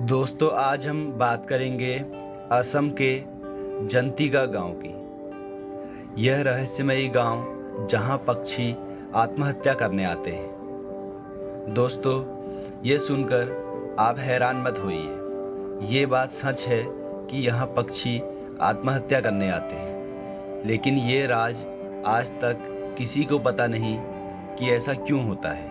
दोस्तों, आज हम बात करेंगे असम के जंतिका गांव की। यह रहस्यमयी गांव जहां पक्षी आत्महत्या करने आते हैं। दोस्तों, ये सुनकर आप हैरान मत होइए। ये बात सच है कि यहाँ पक्षी आत्महत्या करने आते हैं, लेकिन ये राज आज तक किसी को पता नहीं कि ऐसा क्यों होता है।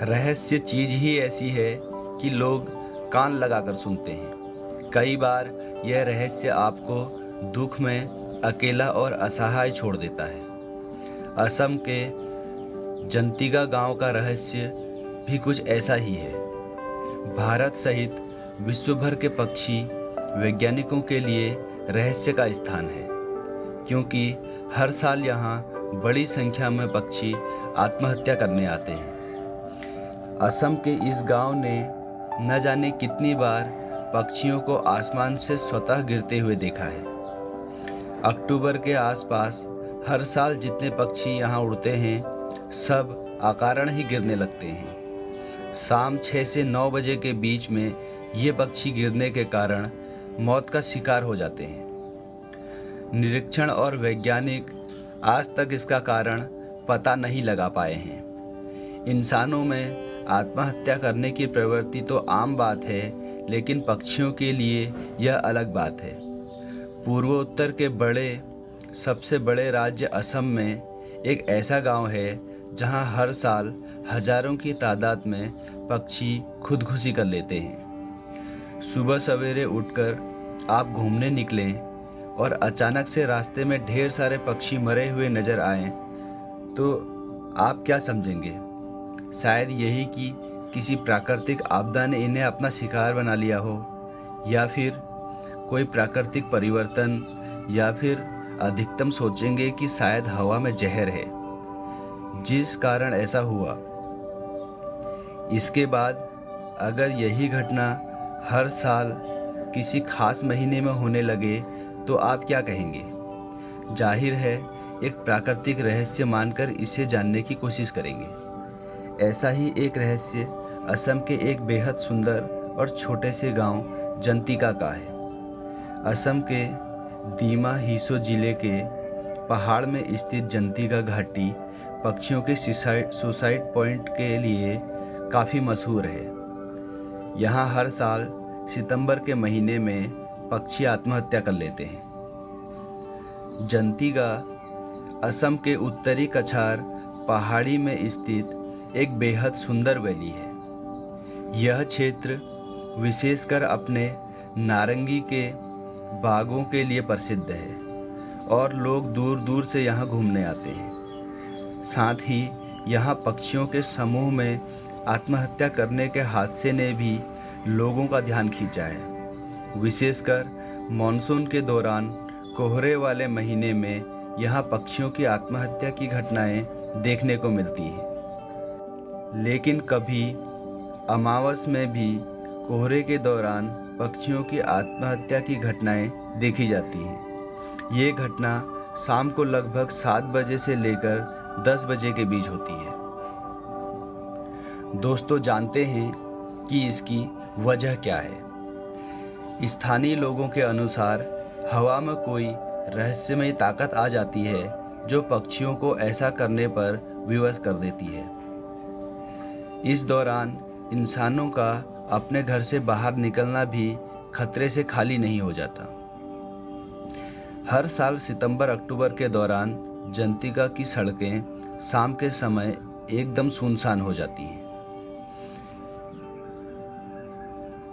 रहस्य चीज ही ऐसी है कि लोग कान लगाकर सुनते हैं। कई बार यह रहस्य आपको दुख में अकेला और असहाय छोड़ देता है। असम के जंतिका गांव का रहस्य भी कुछ ऐसा ही है। भारत सहित विश्व भर के पक्षी वैज्ञानिकों के लिए रहस्य का स्थान है, क्योंकि हर साल यहाँ बड़ी संख्या में पक्षी आत्महत्या करने आते हैं। असम के इस गांव ने न जाने कितनी बार पक्षियों को आसमान से स्वतः गिरते हुए देखा है। अक्टूबर के आसपास हर साल जितने पक्षी यहाँ उड़ते हैं, सब अकारण ही गिरने लगते हैं। शाम 6 से 9 बजे के बीच में ये पक्षी गिरने के कारण मौत का शिकार हो जाते हैं। निरीक्षण और वैज्ञानिक आज तक इसका कारण पता नहीं लगा पाए हैं। इंसानों में आत्महत्या करने की प्रवृत्ति तो आम बात है, लेकिन पक्षियों के लिए यह अलग बात है। पूर्वोत्तर के सबसे बड़े राज्य असम में एक ऐसा गांव है जहां हर साल हजारों की तादाद में पक्षी खुदकुशी कर लेते हैं। सुबह सवेरे उठकर आप घूमने निकलें और अचानक से रास्ते में ढेर सारे पक्षी मरे हुए नजर आएं, तो आप क्या समझेंगे? शायद यही कि किसी प्राकृतिक आपदा ने इन्हें अपना शिकार बना लिया हो, या फिर कोई प्राकृतिक परिवर्तन, या फिर अधिकतम सोचेंगे कि शायद हवा में जहर है जिस कारण ऐसा हुआ। इसके बाद अगर यही घटना हर साल किसी खास महीने में होने लगे तो आप क्या कहेंगे? जाहिर है एक प्राकृतिक रहस्य मानकर इसे जानने की कोशिश करेंगे। ऐसा ही एक रहस्य असम के एक बेहद सुंदर और छोटे से गांव जंतिका का है। असम के दीमा हिसो जिले के पहाड़ में स्थित जंतिका घाटी पक्षियों के सुसाइड पॉइंट के लिए काफ़ी मशहूर है। यहाँ हर साल सितंबर के महीने में पक्षी आत्महत्या कर लेते हैं। जंतिका असम के उत्तरी कछार पहाड़ी में स्थित एक बेहद सुंदर वैली है। यह क्षेत्र विशेषकर अपने नारंगी के बागों के लिए प्रसिद्ध है और लोग दूर दूर से यहाँ घूमने आते हैं। साथ ही यहाँ पक्षियों के समूह में आत्महत्या करने के हादसे ने भी लोगों का ध्यान खींचा है। विशेषकर मॉनसून के दौरान कोहरे वाले महीने में यहाँ पक्षियों की आत्महत्या की घटनाएं देखने को मिलती हैं। लेकिन कभी अमावस में भी कोहरे के दौरान पक्षियों की आत्महत्या की घटनाएं देखी जाती हैं। ये घटना शाम को लगभग 7 बजे से लेकर 10 बजे के बीच होती है। दोस्तों, जानते हैं कि इसकी वजह क्या है? स्थानीय लोगों के अनुसार हवा में कोई रहस्यमय ताकत आ जाती है जो पक्षियों को ऐसा करने पर विवश कर देती है। इस दौरान इंसानों का अपने घर से बाहर निकलना भी खतरे से खाली नहीं हो जाता। हर साल सितंबर अक्टूबर के दौरान जंतिका की सड़कें शाम के समय एकदम सुनसान हो जाती हैं।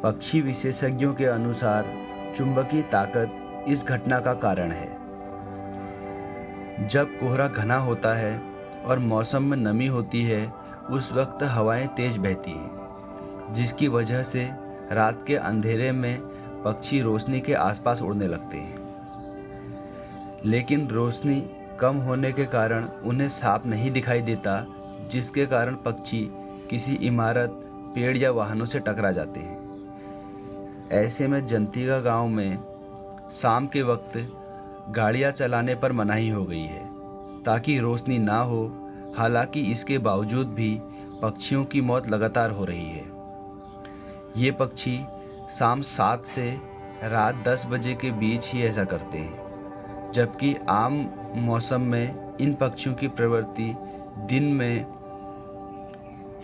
पक्षी विशेषज्ञों के अनुसार चुंबकीय ताकत इस घटना का कारण है। जब कोहरा घना होता है और मौसम में नमी होती है, उस वक्त हवाएं तेज बहती हैं, जिसकी वजह से रात के अंधेरे में पक्षी रोशनी के आसपास उड़ने लगते हैं। लेकिन रोशनी कम होने के कारण उन्हें साफ नहीं दिखाई देता, जिसके कारण पक्षी किसी इमारत, पेड़ या वाहनों से टकरा जाते हैं। ऐसे में जंतिका गांव में शाम के वक्त गाड़ियां चलाने पर मनाही हो गई है, ताकि रोशनी ना हो। हालांकि इसके बावजूद भी पक्षियों की मौत लगातार हो रही है। ये पक्षी शाम 7 से रात 10 बजे के बीच ही ऐसा करते हैं, जबकि आम मौसम में इन पक्षियों की प्रवृत्ति दिन में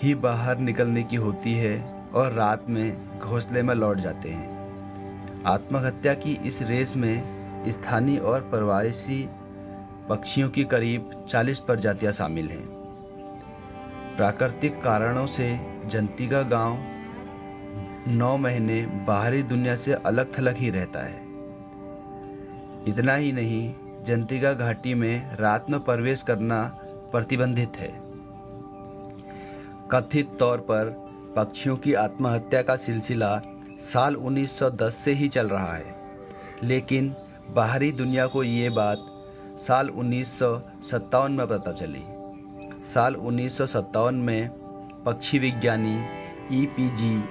ही बाहर निकलने की होती है और रात में घोंसले में लौट जाते हैं। आत्महत्या की इस रेस में स्थानीय और प्रवासी पक्षियों की करीब 40 प्रजातियां शामिल हैं। प्राकृतिक कारणों से जंतिका गांव 9 महीने बाहरी दुनिया से अलग थलग ही रहता है। इतना ही नहीं, जंतिका घाटी में रात में प्रवेश करना प्रतिबंधित है। कथित तौर पर पक्षियों की आत्महत्या का सिलसिला साल 1910 से ही चल रहा है, लेकिन बाहरी दुनिया को ये बात साल 1957 में पता चली। साल 1957 में पक्षी विज्ञानी EPG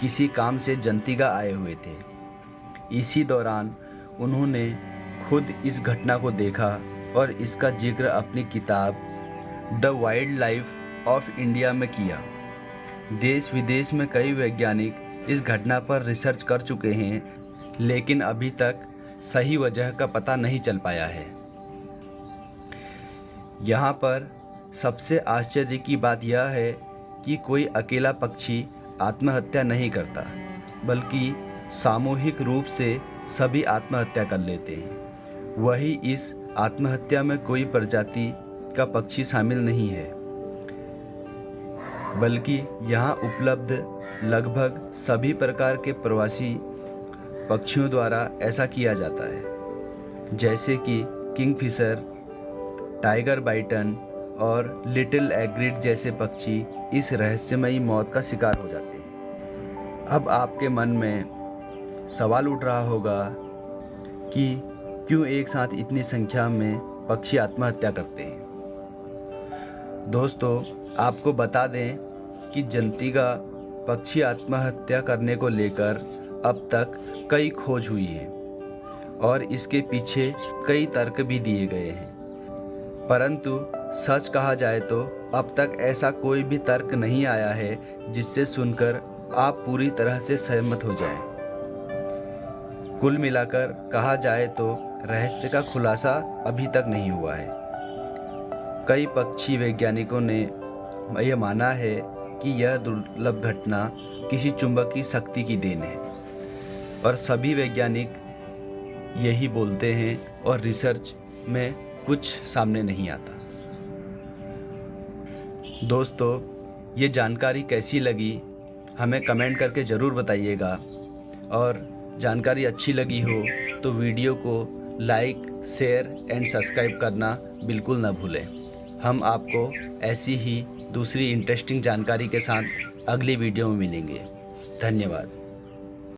किसी काम से जंतिका आए हुए थे। इसी दौरान उन्होंने खुद इस घटना को देखा और इसका जिक्र अपनी किताब the wild life of India में किया। देश विदेश में कई वैज्ञानिक इस घटना पर रिसर्च कर चुके हैं, लेकिन अभी तक सही वजह का पता नहीं चल पाया है। यहाँ पर सबसे आश्चर्य की बात यह है कि कोई अकेला पक्षी आत्महत्या नहीं करता, बल्कि सामूहिक रूप से सभी आत्महत्या कर लेते हैं। वही इस आत्महत्या में कोई प्रजाति का पक्षी शामिल नहीं है, बल्कि यहाँ उपलब्ध लगभग सभी प्रकार के प्रवासी पक्षियों द्वारा ऐसा किया जाता है, जैसे कि किंगफिशर, टाइगर बाइटन और लिटिल एग्रिड जैसे पक्षी इस रहस्यमयी मौत का शिकार हो जाते हैं। अब आपके मन में सवाल उठ रहा होगा कि क्यों एक साथ इतनी संख्या में पक्षी आत्महत्या करते हैं। दोस्तों, आपको बता दें कि जंतिका पक्षी आत्महत्या करने को लेकर अब तक कई खोज हुई है और इसके पीछे कई तर्क भी दिए गए हैं, परंतु सच कहा जाए तो अब तक ऐसा कोई भी तर्क नहीं आया है जिससे सुनकर आप पूरी तरह से सहमत हो जाएं। कुल मिलाकर कहा जाए तो रहस्य का खुलासा अभी तक नहीं हुआ है। कई पक्षी वैज्ञानिकों ने यह माना है कि यह दुर्लभ घटना किसी चुंबकीय शक्ति की देन है और सभी वैज्ञानिक यही बोलते हैं और रिसर्च में कुछ सामने नहीं आता। दोस्तों, ये जानकारी कैसी लगी हमें कमेंट करके ज़रूर बताइएगा, और जानकारी अच्छी लगी हो तो वीडियो को लाइक, शेयर एंड सब्सक्राइब करना बिल्कुल ना भूलें। हम आपको ऐसी ही दूसरी इंटरेस्टिंग जानकारी के साथ अगली वीडियो में मिलेंगे। धन्यवाद।